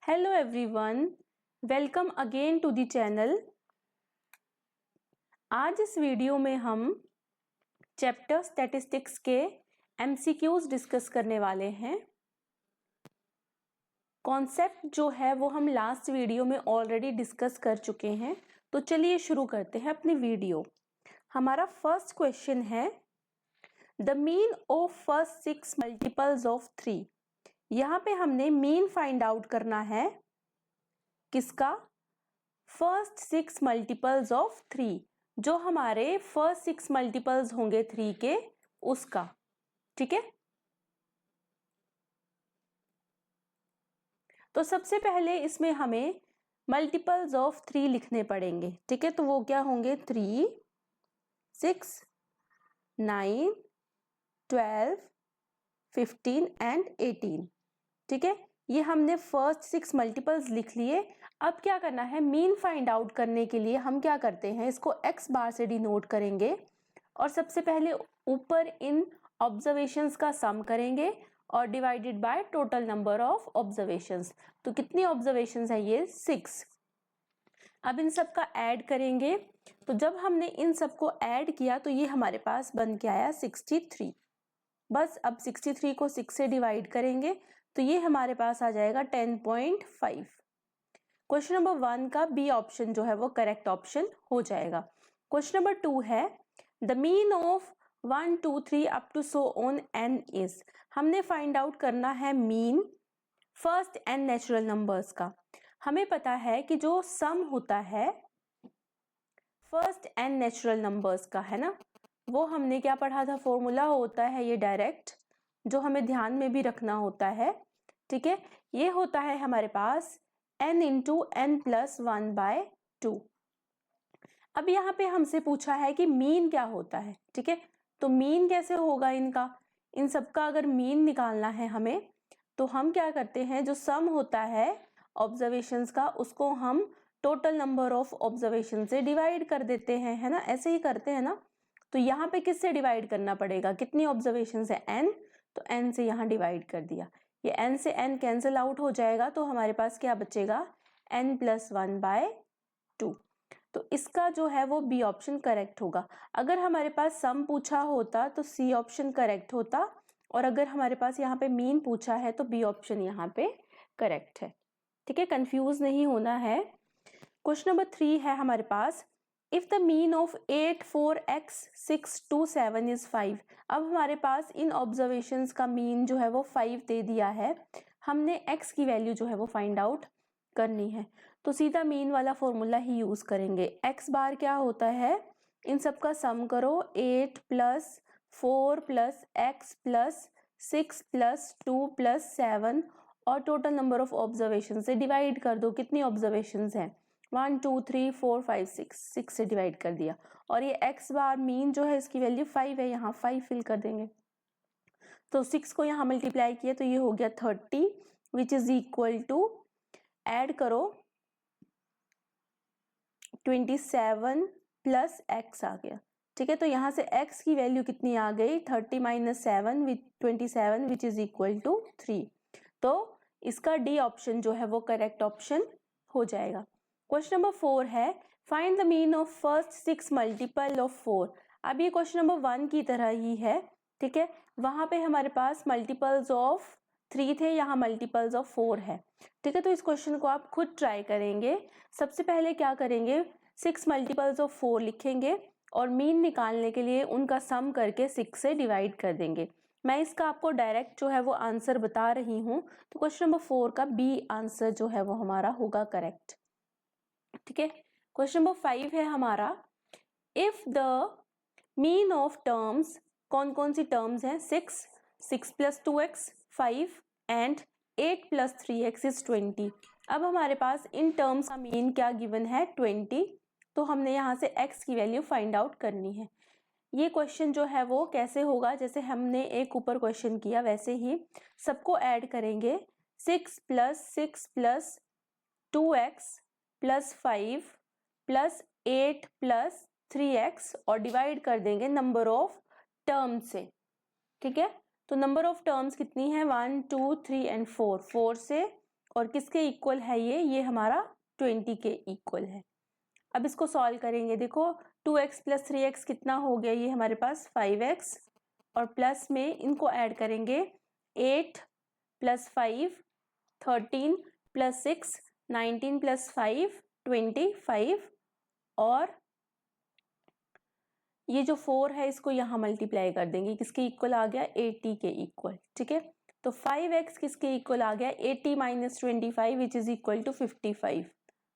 Hello everyone, welcome again to the channel. आज इस video में हम चैप्टर स्टैटिस्टिक्स के एमसीक्यूज डिस्कस करने वाले हैं। कॉन्सेप्ट जो है वो हम लास्ट वीडियो में ऑलरेडी डिस्कस कर चुके हैं, तो चलिए शुरू करते हैं अपनी वीडियो। हमारा फर्स्ट क्वेश्चन है the mean of first 6 multiples of 3। यहाँ पे हमने मीन फाइंड आउट करना है किसका? फर्स्ट 6 मल्टीपल्स ऑफ 3, जो हमारे फर्स्ट 6 मल्टीपल्स होंगे 3 के, उसका। ठीक है, तो सबसे पहले इसमें हमें मल्टीपल्स ऑफ 3 लिखने पड़ेंगे। ठीक है, तो वो क्या होंगे? 3, 6, 9, 12, 15 एंड 18। ठीक है, ये हमने फर्स्ट 6 मल्टीपल्स लिख लिए। अब क्या करना है? मीन फाइंड आउट करने के लिए हम क्या करते हैं, इसको x बार से डिनोट करेंगे और सबसे पहले ऊपर इन ऑब्जर्वेशंस का सम करेंगे और divided by total number of observations. तो कितनी ऑब्जर्वेशंस है? ये 6। अब इन सब का ऐड करेंगे, तो जब हमने इन सबको ऐड किया तो ये हमारे पास बन के आया 63। बस अब 63 को 6 से डिवाइड करेंगे तो ये हमारे पास आ जाएगा 10.5। क्वेश्चन नंबर 1 का बी ऑप्शन जो है वो करेक्ट ऑप्शन हो जाएगा। क्वेश्चन नंबर 2 है the mean of 1, 2, 3 up to so on n is. हमने फाइंड आउट करना है mean first n natural numbers का। हमें पता है कि जो सम होता है फर्स्ट n नेचुरल नंबर्स का, है ना, वो हमने क्या पढ़ा था? फॉर्मूला होता है ये डायरेक्ट, जो हमें ध्यान में भी रखना होता है। ठीक है, ये होता है हमारे पास n इंटू n+1/2। अब यहाँ पे हमसे पूछा है कि मीन क्या होता है। ठीक है, तो मीन कैसे होगा इनका? इन सबका अगर मीन निकालना है हमें, तो हम क्या करते हैं, जो सम होता है ऑब्जर्वेशंस का, उसको हम टोटल नंबर ऑफ ऑब्जर्वेशन से डिवाइड कर देते हैं, है ना, ऐसे ही करते हैं ना। तो यहाँ पे किससे डिवाइड करना पड़ेगा? कितनी ऑब्जर्वेशन है? n, तो n से यहाँ डिवाइड कर दिया। ये n से n कैंसिल आउट हो जाएगा, तो हमारे पास क्या बचेगा? n+1/2। तो इसका जो है वो बी ऑप्शन करेक्ट होगा। अगर हमारे पास सम पूछा होता तो सी ऑप्शन करेक्ट होता, और अगर हमारे पास यहाँ पे मीन पूछा है तो बी ऑप्शन यहाँ पे करेक्ट है। ठीक है, कंफ्यूज नहीं होना है। क्वेश्चन नंबर 3 है हमारे पास if the mean of 8, 4, x, 6, 2, 7 is 5। अब हमारे पास इन ऑब्जर्वेशंस का मीन जो है वो 5 दे दिया है। हमने x की वैल्यू जो है वो फाइंड आउट करनी है, तो सीधा मीन वाला फॉर्मूला ही यूज करेंगे। x बार क्या होता है? इन सब का सम करो, 8 + 4 + x + 6 + 2 + 7 और टोटल नंबर ऑफ ऑब्जर्वेशन से डिवाइड कर दो। कितनी ऑब्जर्वेशंस हैं? 1, 2, 3, 4, 5, 6 से डिवाइड कर दिया। और ये x बार मीन जो है इसकी वैल्यू 5 है, यहाँ 5 फिल कर देंगे। तो 6 को यहाँ मल्टीप्लाई किया तो ये हो गया 30, which is equal to, add करो, 27 + x आ गया। ठीक है, तो यहाँ से x की वैल्यू कितनी आ गई? 30 - 7 विच 27 विच इज इक्वल टू 3। तो इसका डी ऑप्शन जो है वो करेक्ट ऑप्शन हो जाएगा। क्वेश्चन नंबर 4 है find the mean of first 6 multiple of 4। अब ये क्वेश्चन नंबर 1 की तरह ही है। ठीक है, वहां पे हमारे पास मल्टीपल्स ऑफ 3 थे, यहाँ मल्टीपल्स ऑफ 4 है। ठीक है, तो इस क्वेश्चन को आप खुद ट्राई करेंगे। सबसे पहले क्या करेंगे? 6 मल्टीपल्स ऑफ 4 लिखेंगे और मीन निकालने के लिए उनका सम करके 6 से डिवाइड कर देंगे। मैं इसका आपको डायरेक्ट जो है वो आंसर बता रही हूँ, तो क्वेश्चन नंबर 4 का बी आंसर जो है वो हमारा होगा करेक्ट। ठीक है, क्वेश्चन नंबर 5 है हमारा if the mean of terms, कौन कौन सी टर्म्स हैं? 6, 6 + 2x 5 एंड 8 + 3x इज 20। अब हमारे पास इन टर्म्स का मीन क्या गिवन है? 20। तो हमने यहाँ से x की वैल्यू फाइंड आउट करनी है। ये क्वेश्चन जो है वो कैसे होगा? जैसे हमने एक ऊपर क्वेश्चन किया वैसे ही सबको ऐड करेंगे। 6 + 6 + 2x + 5 + 8 + 3x और डिवाइड कर देंगे नंबर ऑफ टर्म से। ठीक है, तो नंबर ऑफ टर्म्स कितनी है? 1, 2, 3 एंड 4। 4 से और किसके इक्वल है ये हमारा 20 के इक्वल है। अब इसको सॉल्व करेंगे। देखो 2x प्लस 3x कितना हो गया, ये हमारे पास 5x, और प्लस में इनको ऐड करेंगे 8 प्लस 5 13 प्लस 6 19 प्लस 5 25, और ये जो 4 है इसको यहाँ मल्टीप्लाई कर देंगे, किसके इक्वल आ गया 80 के इक्वल। ठीक है, तो 5x किसके इक्वल आ गया 80 minus 25 which is equal to 55।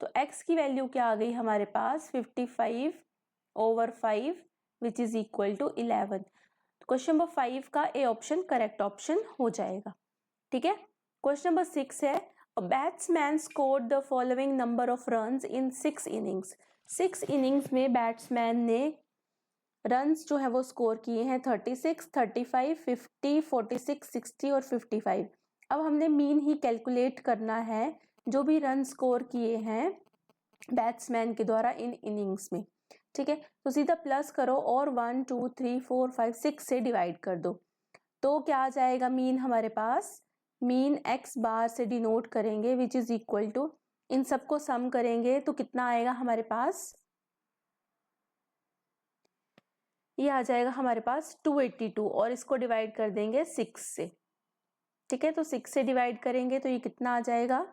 तो x की वैल्यू क्या आ गई हमारे पास 55 over 5 which is equal to 11। Question number 5 का ए ऑप्शन करेक्ट ऑप्शन हो जाएगा। ठीक है, क्वेश्चन नंबर 6 है a batsman scored the following number of runs in 6 innings. 6 innings में बैट्समैन ने रन्स जो है वो स्कोर किए हैं 36, 35, 50, 46, 60 और 55। अब हमने मीन ही कैलकुलेट करना है जो भी रन स्कोर किए हैं बैट्समैन के द्वारा इन इनिंग्स में। ठीक है, तो सीधा प्लस करो और 1 2 3 4 5 6 से डिवाइड कर दो, तो क्या आ जाएगा मीन हमारे पास, मीन x बार से डिनोट करेंगे विच इज इक्वल टू, इन सबको सम करेंगे तो कितना आएगा हमारे पास, ये आ जाएगा हमारे पास 282, और इसको डिवाइड कर देंगे 6 से। ठीक है, तो 6 से डिवाइड करेंगे तो ये कितना आ जाएगा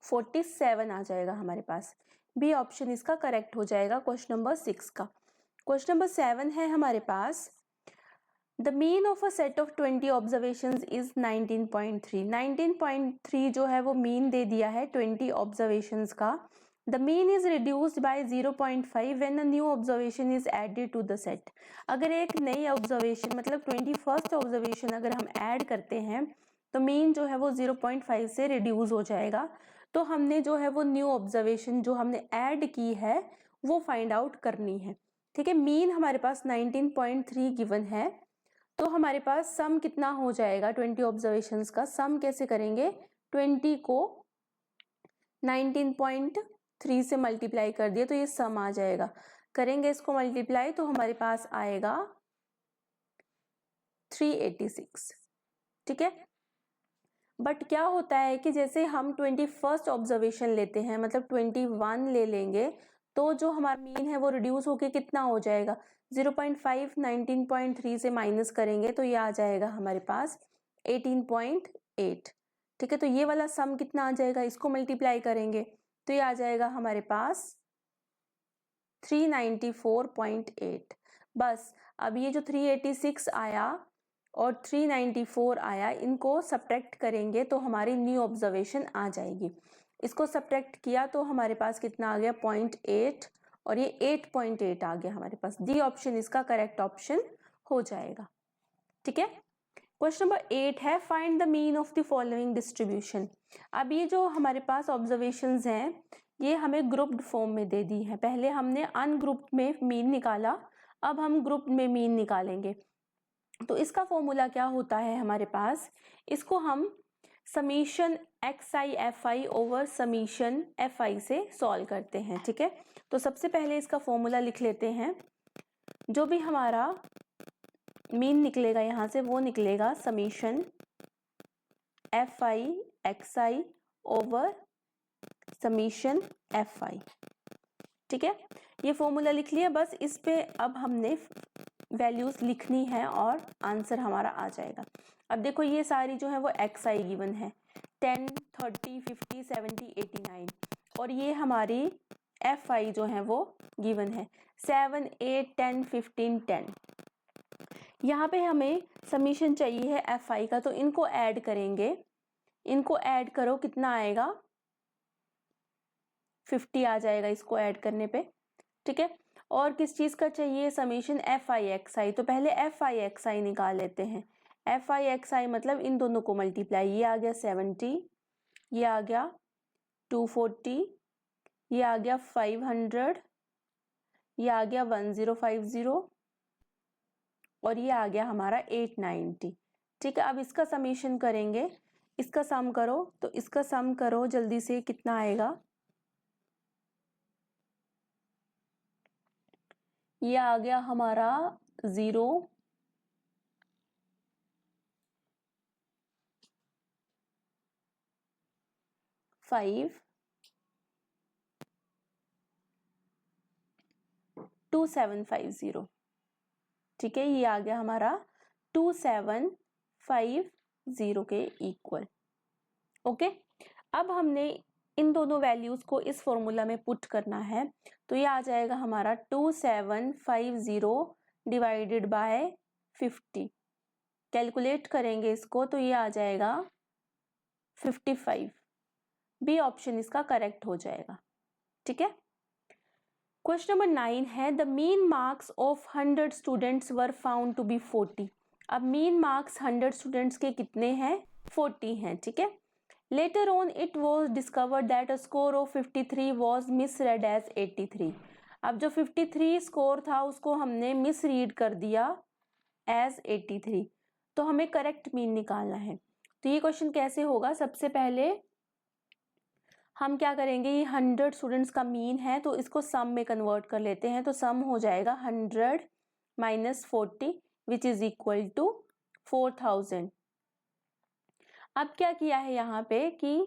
47 आ जाएगा हमारे पास। बी ऑप्शन इसका करेक्ट हो जाएगा क्वेश्चन नंबर 6 का। क्वेश्चन नंबर 7 है हमारे पास the mean of a set of 20 observations is 19.3। 19.3 जो है वो मीन दे दिया है 20 ऑब्जर्वेशंस का। The mean is reduced by 0.5 when a new observation is added to the set. अगर एक नई ऑब्जर्वेशन मतलब 21st ऑब्जर्वेशन अगर हम ऐड करते हैं तो मीन जो है वो 0.5 से रिड्यूस हो जाएगा। तो हमने जो है वो न्यू ऑब्जर्वेशन जो हमने ऐड की है वो फाइंड आउट करनी है। ठीक है, मीन हमारे पास 19.3 गिवन है, तो हमारे पास सम कितना हो जाएगा 20 ऑब्जर्वेशंस का। सम कैसे करेंगे, 20 को 19.3 से मल्टीप्लाई कर दिया तो ये सम आ जाएगा। करेंगे इसको मल्टीप्लाई तो हमारे पास आएगा 386। ठीक है, बट क्या होता है कि जैसे हम 21st ऑब्जर्वेशन लेते हैं मतलब 21 ले लेंगे तो जो हमारा मीन है वो रिड्यूस होके कितना हो जाएगा 0.5, 19.3 से माइनस करेंगे तो ये आ जाएगा हमारे पास 18.8। ठीक है, तो ये वाला सम कितना आ जाएगा, इसको मल्टीप्लाई करेंगे तो ये आ जाएगा हमारे पास 394.8। बस अब ये जो 386 आया और 394 आया, इनको सब्ट्रैक्ट करेंगे तो हमारी न्यू ऑब्जर्वेशन आ जाएगी। इसको सब्ट्रैक्ट किया तो हमारे पास कितना आ गया 0.8 और ये 8.8 आ गया हमारे पास। डी ऑप्शन इसका करेक्ट ऑप्शन हो जाएगा। ठीक है, क्वेश्चन नंबर 8 है find the mean of the following distribution. अब ये जो हमारे पास ऑब्जर्वेशंस हैं ये हमें ग्रुप्ड फॉर्म में दे दी है। पहले हमने अनग्रुप्ड में मीन निकाला, अब हम ग्रुप में मीन निकालेंगे। तो इसका फॉर्मूला क्या होता है हमारे पास, इसको हम summation xi fi over summation fi से सॉल्व करते हैं। ठीक है, तो सबसे पहले इसका फॉर्मूला लिख लेते हैं। जो भी हमारा मीन निकलेगा यहाँ से वो निकलेगा summation fi xi over summation fi। ठीक है, ये फॉर्मूला लिख लिया, बस इस पे अब हमने वैल्यूज लिखनी है और आंसर हमारा आ जाएगा। अब देखो ये सारी जो है वो xi गिवन है 10, 30, 50, 70, 89, और ये हमारी fi जो है वो गिवन है 7, 8, 10, 15, 10। यहाँ पे हमें समीशन चाहिए है fi का, तो इनको ऐड करेंगे, इनको ऐड करो कितना आएगा 50 आ जाएगा इसको ऐड करने पे। ठीक है, और किस चीज का चाहिए समीशन fi xi, तो पहले fi xi निकाल लेते हैं। fi xi मतलब इन दोनों को मल्टीप्लाई, ये आ गया 70, ये आ गया 240, ये आ गया 500, ये आ गया 1050 और ये आ गया हमारा 890। ठीक है, अब इसका समीशन करेंगे, इसका सम करो, तो इसका सम करो जल्दी से कितना आएगा, ये आ गया हमारा 0, 2750। ठीक है, ये आ गया हमारा 2750 के इक्वल। ओके, अब हमने इन दोनों वैल्यूज को इस फॉर्मूला में पुट करना है, तो ये आ जाएगा हमारा 2750 डिवाइडेड बाय 50। कैलकुलेट करेंगे इसको तो ये आ जाएगा 55। बी ऑप्शन इसका करेक्ट हो जाएगा। ठीक है, क्वेश्चन नंबर 9 है the mean marks of 100 students were found to be 40। अब मीन मार्क्स 100 स्टूडेंट्स के कितने हैं? 40 हैं। ठीक है, later on it was discovered that a score of 53 was misread as 83। अब जो 53 स्कोर था उसको हमने मिस रीड कर दिया एज 83, तो हमें करेक्ट मीन निकालना है। तो ये क्वेश्चन कैसे होगा? सबसे पहले हम क्या करेंगे, ये 100 स्टूडेंट्स का मीन है तो इसको सम में कन्वर्ट कर लेते हैं। तो सम हो जाएगा 100 minus 40 which is equal to 4000। अब क्या किया है यहाँ पे कि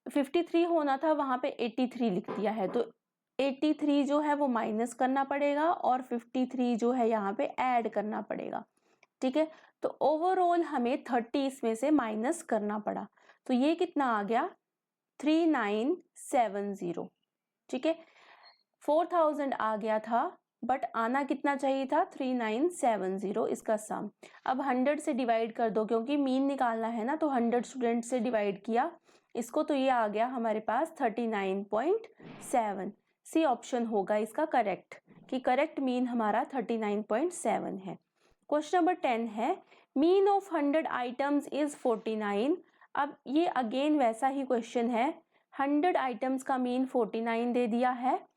53 होना था, वहां पे 83 लिख दिया है, तो 83 जो है वो माइनस करना पड़ेगा और 53 जो है यहाँ पे ऐड करना पड़ेगा। ठीक है, तो ओवरऑल हमें 30 इसमें से माइनस करना पड़ा, तो ये कितना आ गया? 3970। ठीक है, 4000 आ गया था बट आना कितना चाहिए था? 3970 इसका सम। अब 100 से डिवाइड कर दो क्योंकि मीन निकालना है ना, तो 100 स्टूडेंट से डिवाइड किया इसको, तो ये आ गया हमारे पास 39.7। सी ऑप्शन होगा इसका करेक्ट, कि करेक्ट मीन हमारा 39.7 है। क्वेश्चन नंबर 10 है मीन ऑफ 100 आइटम्स इज 49। अब ये अगेन वैसा ही क्वेश्चन है, 100 आइटम्स का मीन 49 दे दिया है।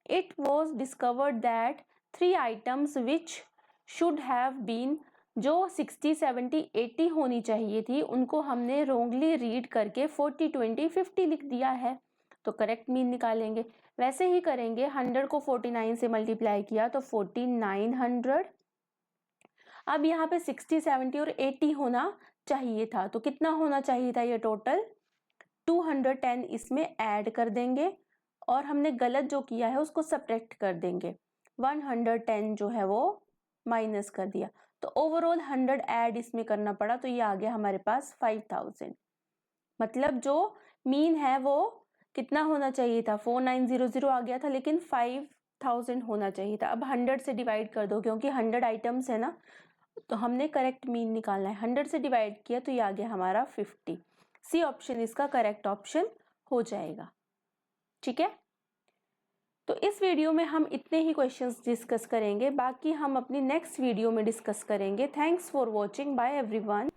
It was discovered that 3 items which should have been, जो 60, 70, 80 होनी चाहिए थी, उनको हमने wrongly रीड करके 40, 20, 50 लिख दिया है, तो करेक्ट मीन निकालेंगे। वैसे ही करेंगे, 100 को 49 से मल्टीप्लाई किया तो 4900। अब यहाँ पे 60, 70 और 80 होना चाहिए था, तो कितना होना चाहिए था? ये टोटल 210 इसमें ऐड कर देंगे और हमने गलत जो किया है उसको सब्ट्रैक्ट कर देंगे। 110 जो है वो माइनस कर दिया, तो ओवरऑल 100 ऐड इसमें करना पड़ा, तो ये आ गया हमारे पास 5000। मतलब जो मीन है वो कितना होना चाहिए था? 4900 आ गया था, लेकिन 5000 होना चाहिए था। अब 100 से डिवाइड कर दो क्योंकि 100 आइटम्स है ना, तो हमने करेक्ट मीन निकालना है। 100 से डिवाइड किया तो ये आ गया हमारा 50। सी ऑप्शन इसका करेक्ट ऑप्शन हो जाएगा। ठीक है, तो इस वीडियो में हम इतने ही क्वेश्चंस डिस्कस करेंगे, बाकी हम अपनी नेक्स्ट वीडियो में डिस्कस करेंगे। Thanks for watching, bye everyone.